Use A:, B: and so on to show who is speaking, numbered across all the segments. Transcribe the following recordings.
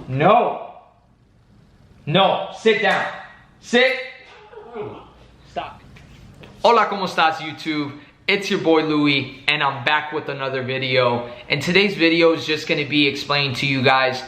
A: No. No, sit down. Sit. Stop. Hola, ¿cómo estás, YouTube? It's your boy Louie, and I'm back with another video. And today's video is just gonna be explaining to you guys,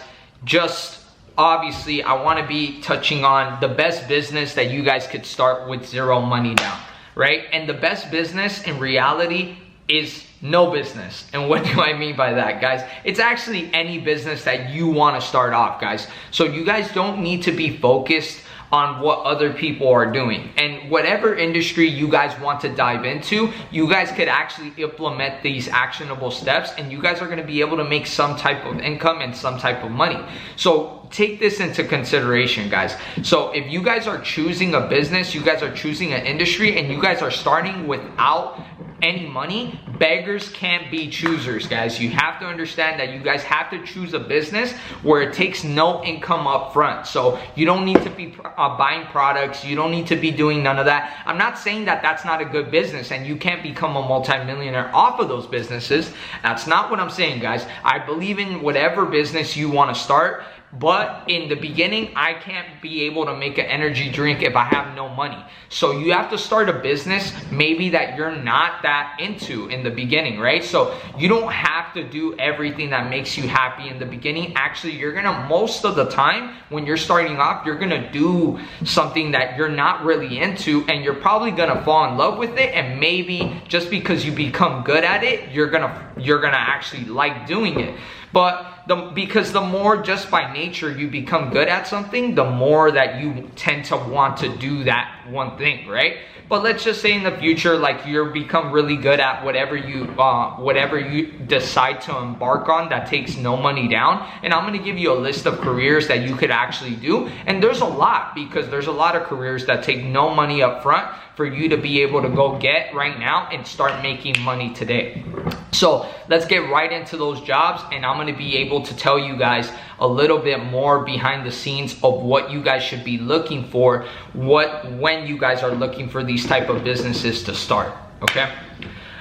A: obviously, I wanna be touching on the best business that you guys could start with zero money down, right? And the best business in reality is no business. And what do I mean by that, guys? It's actually any business that you wanna start off, guys. So you guys don't need to be focused on what other people are doing. And whatever industry you guys want to dive into, you guys could actually implement these actionable steps, and you guys are gonna be able to make some type of income and some type of money. So take this into consideration, guys. So if you guys are choosing a business, you guys are choosing an industry, and you guys are starting without any money, beggars can't be choosers, guys. You have to understand that you guys have to choose a business where it takes no income up front. So you don't need to be buying products. You don't need to be doing none of that. I'm not saying that that's not a good business and you can't become a multimillionaire off of those businesses. That's not what I'm saying, guys. I believe in whatever business you want to start. But in the beginning, I can't be able to make an energy drink if I have no money. So you have to start a business maybe that you're not that into in the beginning, right? So you don't have to do everything that makes you happy in the beginning. Actually, you're gonna, most of the time when you're starting off, you're gonna do something that you're not really into, and you're probably gonna fall in love with it. And maybe just because you become good at it, you're gonna actually like doing it. But because the more just by nature you become good at something, the more that you tend to want to do that one thing, right? But let's just say in the future, like, you become really good at whatever you decide to embark on that takes no money down. And I'm gonna give you a list of careers that you could actually do. And there's a lot, because there's a lot of careers that take no money up front for you to be able to go get right now and start making money today. So let's get right into those jobs, and I'm gonna be able to tell you guys a little bit more behind the scenes of what you guys should be looking for, when you guys are looking for these type of businesses to start, okay?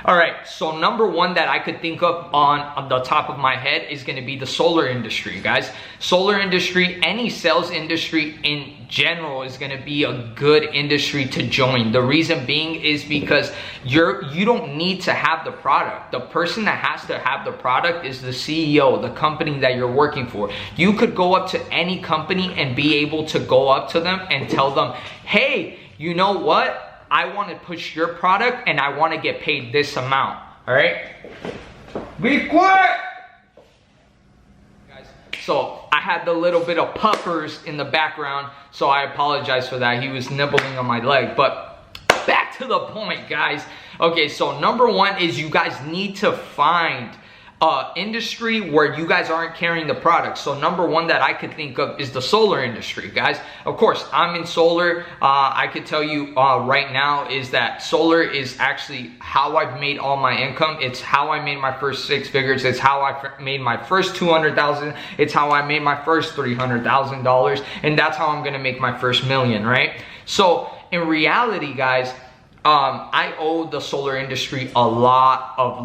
A: All right, so number one that I could think of on the top of my head is gonna be the solar industry, guys. Solar industry, any sales industry in general, is gonna be a good industry to join. The reason being is because you don't need to have the product. The person that has to have the product is the CEO, the company that you're working for. You could go up to any company and be able to go up to them and tell them, hey, you know what? I want to push your product and I want to get paid this amount. All right? Be quiet! Guys, so I had the little bit of puppers in the background, so I apologize for that. He was nibbling on my leg. But back to the point, guys. Okay, so number one is you guys need to find industry where you guys aren't carrying the product. So number one that I could think of is the solar industry, guys. Of course, I'm in solar. I could tell you right now is that solar is actually how I've made all my income. It's how I made my first 6 figures. It's how I made my first 200,000. It's how I made my first $300,000, and that's how I'm gonna make my first million, right? So in reality, guys, I owe the solar industry a lot of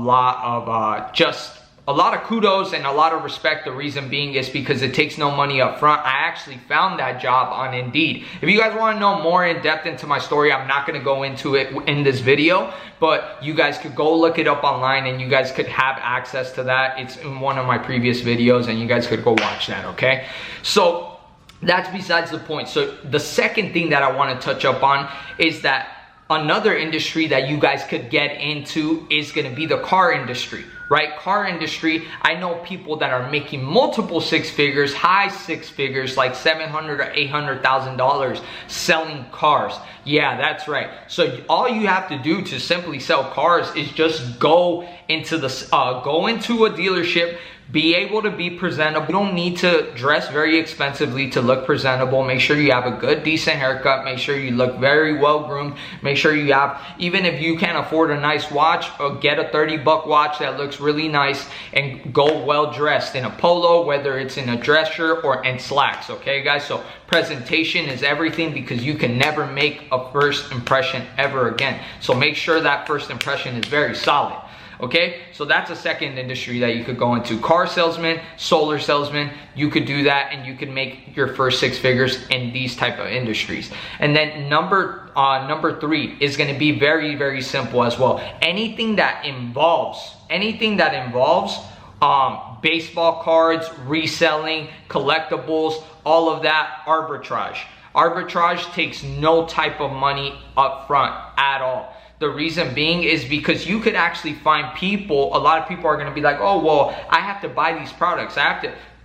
A: kudos and a lot of respect. The reason being is because it takes no money up front. I actually found that job on Indeed. If you guys want to know more in depth into my story, I'm not going to go into it in this video, but you guys could go look it up online and you guys could have access to that. It's in one of my previous videos and you guys could go watch that, okay? So that's besides the point. So the second thing that I want to touch up on is that another industry that you guys could get into is going to be the car industry, right? Car industry, I know people that are making multiple 6 figures, high 6 figures, like $700,000 or $800,000 selling cars. Yeah, that's right. So all you have to do to simply sell cars is just go into a dealership, be able to be presentable. You don't need to dress very expensively to look presentable. Make sure you have a good, decent haircut. Make sure you look very well groomed. Make sure you have, even if you can't afford a nice watch, or get a $30 watch that looks really nice, and go well dressed in a polo, whether it's in a dress shirt or in slacks, okay guys? So presentation is everything, because you can never make a first impression ever again. So make sure that first impression is very solid. Okay, so that's a second industry that you could go into. Car salesman, solar salesman, you could do that, and you can make your first 6 figures in these type of industries. And then number 3 is going to be very, very simple as well. Anything that involves baseball cards, reselling, collectibles, all of that, arbitrage. Arbitrage takes no type of money up front at all. The reason being is because you could actually find people, a lot of people are going to be like, oh, well, I have to buy these products.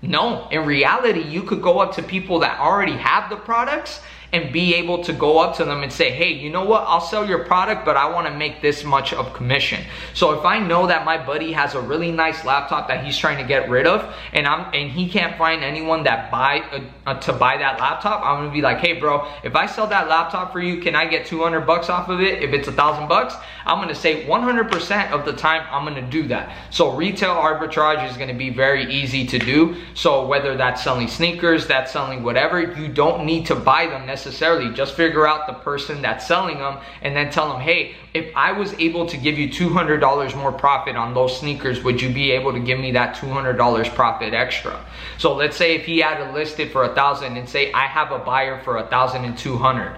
A: No, in reality, you could go up to people that already have the products and be able to go up to them and say, hey, you know what, I'll sell your product, but I want to make this much of commission. So if I know that my buddy has a really nice laptop that he's trying to get rid of, and he can't find anyone that to buy that laptop, I'm gonna be like, hey bro, if I sell that laptop for you, can I get 200 bucks off of it? If it's $1,000, I'm gonna say 100% of the time I'm gonna do that. So retail arbitrage is gonna be very easy to do. So whether that's selling sneakers, that's selling whatever, you don't need to buy them necessarily. Just figure out the person that's selling them and then tell them, hey, if I was able to give you $200 more profit on those sneakers, would you be able to give me that $200 profit extra? So let's say if he had to list it for $1,000 and say I have a buyer for $1,200,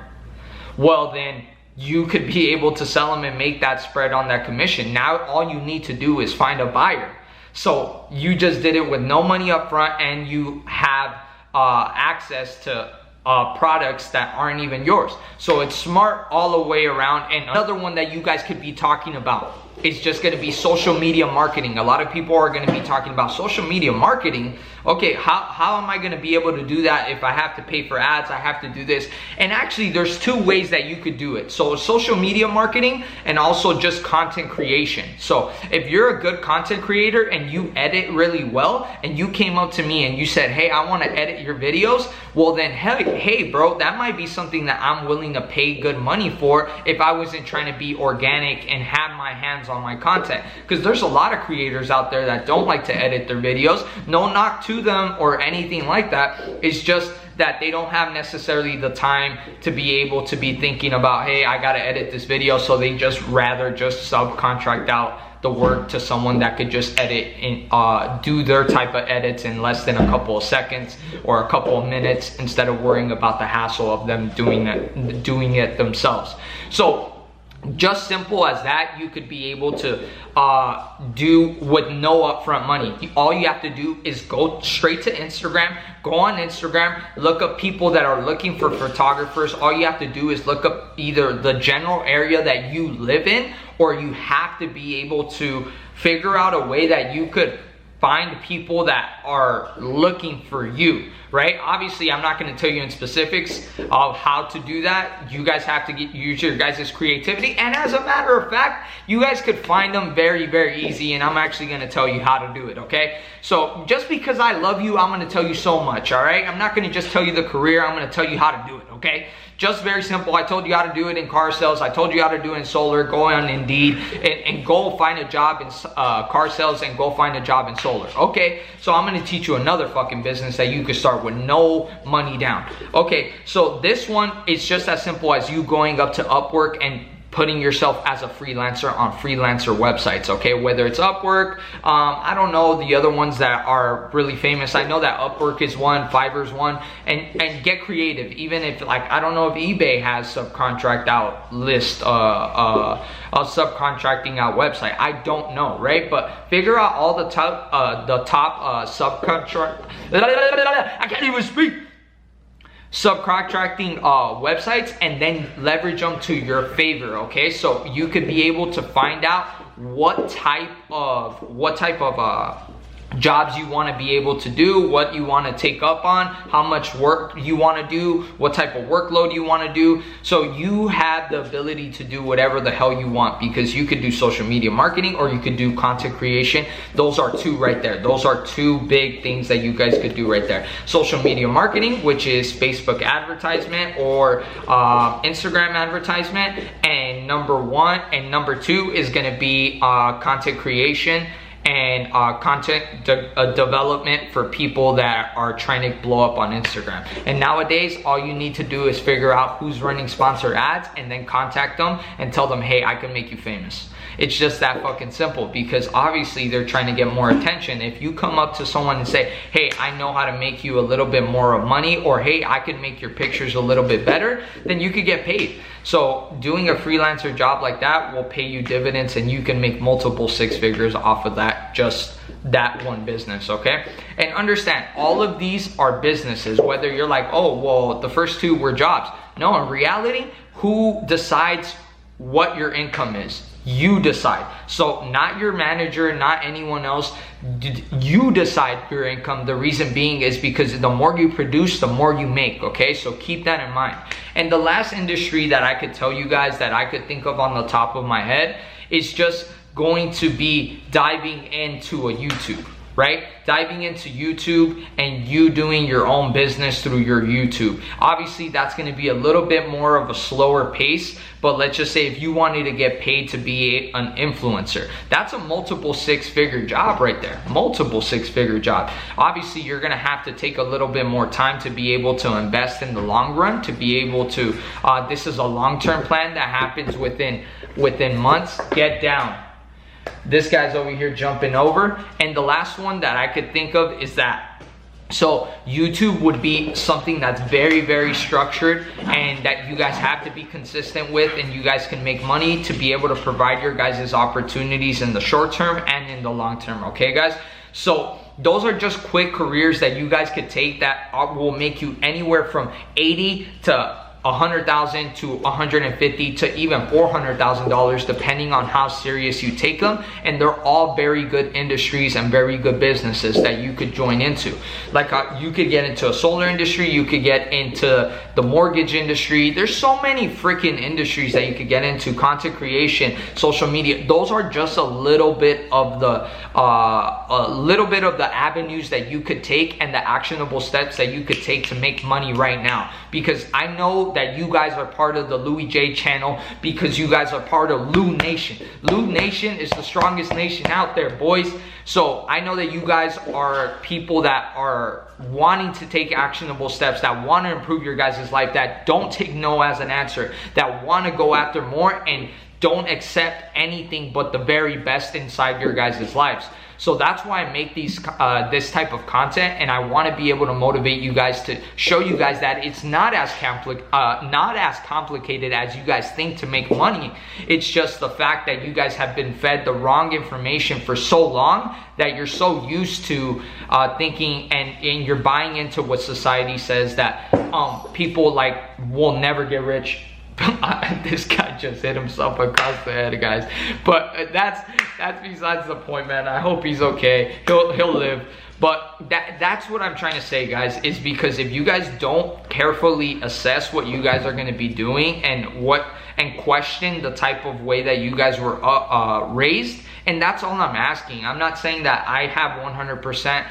A: well then you could be able to sell them and make that spread on that commission. Now all you need to do is find a buyer. So you just did it with no money up front, and you have access to products that aren't even yours. So it's smart all the way around. And another one that you guys could be talking about is just going to be social media marketing. A lot of people are going to be talking about social media marketing. Okay, how am I going to be able to do that if I have to pay for ads? I have to do this. And actually there's 2 ways that you could do it. So social media marketing and also just content creation. So if you're a good content creator and you edit really well, and you came up to me and you said, hey, I want to edit your videos, well then hey bro, that might be something that I'm willing to pay good money for if I wasn't trying to be organic and have my hands on my content. Because there's a lot of creators out there that don't like to edit their videos. No knock to them or anything like that. It's just that they don't have necessarily the time to be able to be thinking about, hey, I gotta edit this video, so they just rather just subcontract out the work to someone that could just edit and do their type of edits in less than a couple of seconds or a couple of minutes, instead of worrying about the hassle of them doing it themselves. So just simple as that, you could be able to do with no upfront money. All you have to do is go straight to Instagram, go on Instagram, look up people that are looking for photographers. All you have to do is look up either the general area that you live in, or you have to be able to figure out a way that you could find people that are looking for you, right? Obviously, I'm not going to tell you in specifics of how to do that. You guys have to use your guys' creativity. And as a matter of fact, you guys could find them very, very easy. And I'm actually going to tell you how to do it, okay? So just because I love you, I'm going to tell you so much, all right? I'm not going to just tell you the career. I'm going to tell you how to do it, okay? Just very simple. I told you how to do it in car sales. I told you how to do it in solar. Go on Indeed and go find a job in car sales and go find a job in solar. Okay, so I'm going to teach you another fucking business that you could start with no money down. Okay, so this one is just as simple as you going up to Upwork and putting yourself as a freelancer on freelancer websites, okay? Whether it's Upwork, I don't know the other ones that are really famous. I know that Upwork is one, Fiverr's one, and get creative. Even if, like, I don't know if eBay has subcontract out list, a subcontracting out website. I don't know, right? But figure out all the top subcontract. I can't even speak. Subcontracting websites, and then leverage them to your favor, okay? So you could be able to find out what type of jobs you want to be able to do, what you want to take up on, how much work you want to do, what type of workload you want to do. So you have the ability to do whatever the hell you want, because you could do social media marketing or you could do content creation. Those are 2 right there. Those are 2 big things that you guys could do right there. Social media marketing, which is Facebook advertisement or Instagram advertisement, and number 1 and number 2 is going to be content creation and content development for people that are trying to blow up on Instagram. And nowadays, all you need to do is figure out who's running sponsored ads and then contact them and tell them, hey, I can make you famous. It's just that fucking simple, because obviously they're trying to get more attention. If you come up to someone and say, hey, I know how to make you a little bit more of money, or hey, I could make your pictures a little bit better, then you could get paid. So doing a freelancer job like that will pay you dividends, and you can make multiple six figures off of that, just that one business, okay? And understand, all of these are businesses. Whether you're like, oh, well, the first two were jobs. No, in reality, who decides what your income is? You decide. So not your manager, not anyone else. You decide your income. The reason being is because the more you produce, the more you make, okay? So keep that in mind. And the last industry that I could tell you guys that I could think of on the top of my head is just going to be diving into a YouTube, right? Diving into YouTube and you doing your own business through your YouTube. Obviously, that's going to be a little bit more of a slower pace, but let's just say if you wanted to get paid to be an influencer, that's a multiple six-figure job right there. Multiple six-figure job. Obviously, you're going to have to take a little bit more time to be able to invest in the long run, to be able to, this is a long-term plan that happens within months. Get down. This guy's over here jumping over. And the last one that I could think of is that, so YouTube would be something that's very, very structured and that you guys have to be consistent with, and you guys can make money to be able to provide your guys' opportunities in the short term and in the long term, okay guys? So those are just quick careers that you guys could take that will make you anywhere from 80 to 100,000 to 150 to even $400,000, depending on how serious you take them. And they're all very good industries and very good businesses that you could join into. Like you could get into a solar industry, you could get into the mortgage industry. There's so many freaking industries that you could get into. Content creation, social media. Those are just a little bit of the avenues that you could take and the actionable steps that you could take to make money right now. Because I know that you guys are part of the Louis J channel, because you guys are part of Lou Nation. Lou Nation is the strongest nation out there, boys. So I know that you guys are people that are wanting to take actionable steps, that want to improve your guys' life, that don't take no as an answer, that want to go after more and don't accept anything but the very best inside your guys' lives. So that's why I make these this type of content, and I want to be able to motivate you guys, to show you guys that it's not as complicated as you guys think to make money. It's just the fact that you guys have been fed the wrong information for so long that you're so used to thinking and you're buying into what society says, that people like will never get rich. This guy just hit himself across the head, guys. But that's besides the point, man. I hope he's okay. He'll live. But that's what I'm trying to say, guys, is because if you guys don't carefully assess what you guys are going to be doing and question the type of way that you guys were raised, and that's all I'm asking. I'm not saying that I have 100%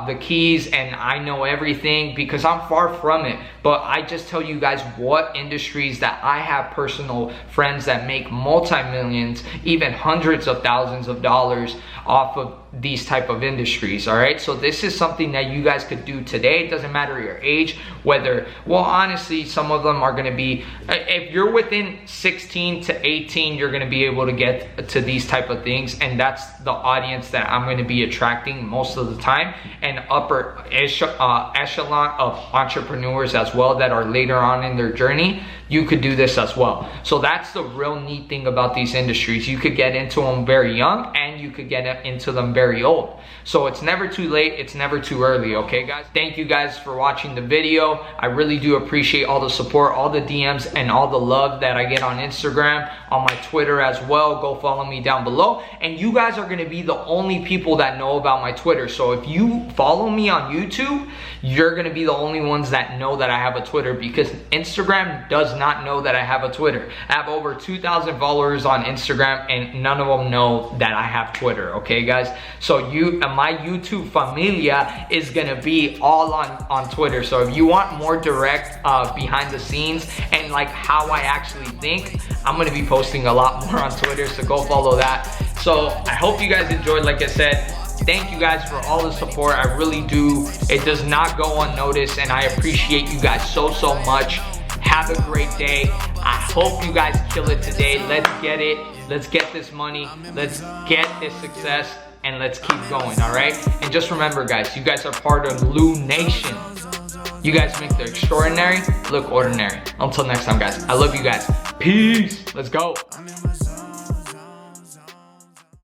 A: the keys and I know everything, because I'm far from it. But I just tell you guys what industries that I have personal friends that make multi-millions, even hundreds of thousands of dollars off of these type of industries. All right, so this is something that you guys could do today. It doesn't matter your age, whether, well, honestly, some of them are going to be, if you're within 16 to 18, you're going to be able to get to these type of things, and that's the audience that I'm going to be attracting most of the time, and upper echelon of entrepreneurs as well that are later on in their journey. You could do this as well. So that's the real neat thing about these industries. You could get into them very young, and you could get into them very old. So it's never too late, it's never too early, okay guys? Thank you guys for watching the video. I really do appreciate all the support, all the DMs, and all the love that I get on Instagram, on my Twitter as well. Go follow me down below. And you guys are gonna be the only people that know about my Twitter. So if you follow me on YouTube, you're gonna be the only ones that know that I have a Twitter, because Instagram does not know that I have a Twitter. I have over 2,000 followers on Instagram, and none of them know that I have Twitter, okay guys? So my YouTube familia is gonna be all on Twitter. So if you want more direct behind the scenes and like how I actually think, I'm gonna be posting a lot more on Twitter, so go follow that. So I hope you guys enjoyed. Like I said, thank you guys for all the support. I really do. It does not go unnoticed, and I appreciate you guys so much. Have a great day. I hope you guys kill it today. Let's get it. Let's get this money. Let's get this success. And let's keep going, all right? And just remember, guys, you guys are part of Lou Nation. You guys make the extraordinary look ordinary. Until next time, guys. I love you guys. Peace. Let's go.